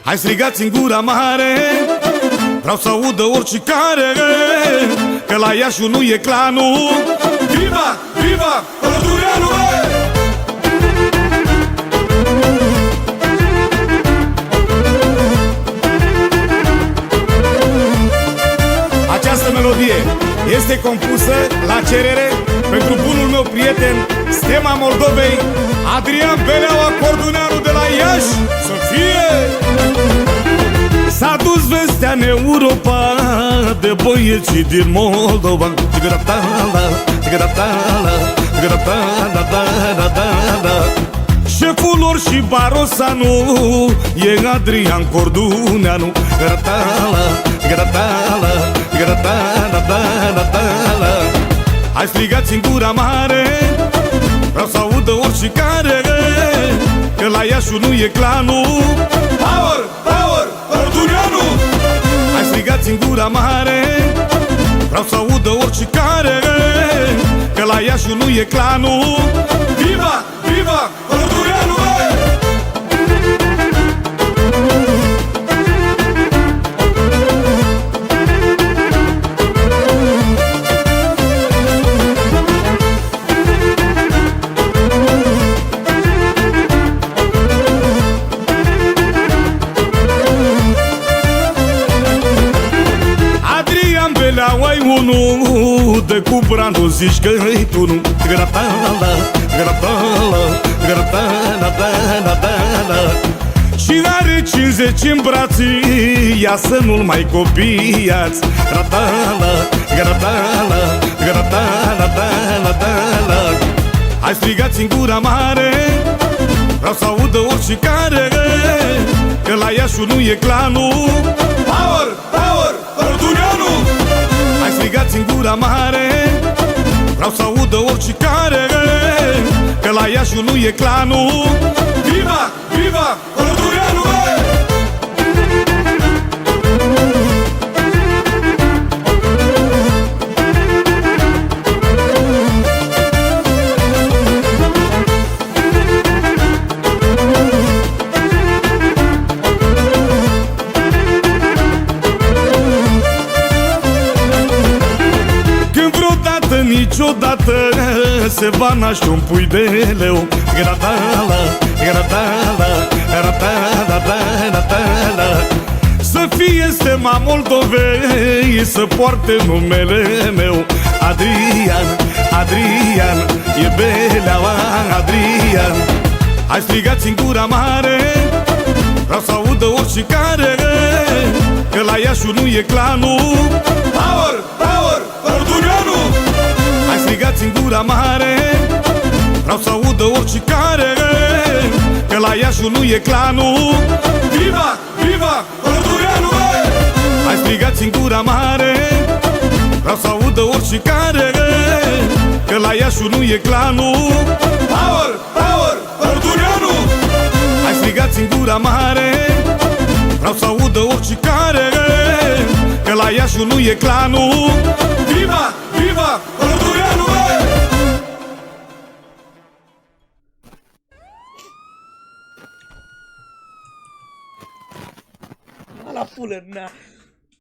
Hai strigați în gura mare, vreau să audă oricare, că la Iașu nu e clanul. Viva, viva, Pădureanu! Această melodie este compusă la cerere pentru bunul meu prieten, Stema Moldovei, Adrian Beleaua Corduneanu de la Iași. Să fie! S-a dus vestea în Europa de băieții din Moldova. Șeful lor și barosanu e Adrian Corduneanu. Hai strigați în gura mare, vreau să audă oricare, că la Iașu nu e clanul. Power, power, Corduneanu! Hai strigați în gura mare, vreau să audă oricare, că la Iașu nu e clanul. Viva, viva, Corduneanu! Beleaua-i unul, de cu brandul zici că-i tunul. Și are 50 în brații, ia să nu-l mai copiați. Hai strigați în gura mare, vreau să audă oricare, că la Iașu nu e clanul. Power, power, Corduneanu! Hai strigați în gura mare, vreau să audă oricare, că la Iașu nu e clanul. Viva, viva, Corduneanu! Niciodată se va naște un pui de leu. Să fie Stema Moldovei, să poarte numele meu. Adrian, Adrian, e Beleaua Adrian. Hai strigați în gura mare, vreau să audă oricare, că la Iașu nu e clanul. Power, power, Corduneanu! Hai strigați în gura mare, vreau să audă oricare, că la Iașu nu e clanul. Viva, viva, Corduneanu! Hai strigați în gura mare, vreau să audă oricare, că la Iașu nu e clanul. Power, power, Corduneanu! Hai strigați în gura mare, vreau să audă oricare, că la Iașu nu e clanul. Viva, viva, Corduneanu! La pulă, na.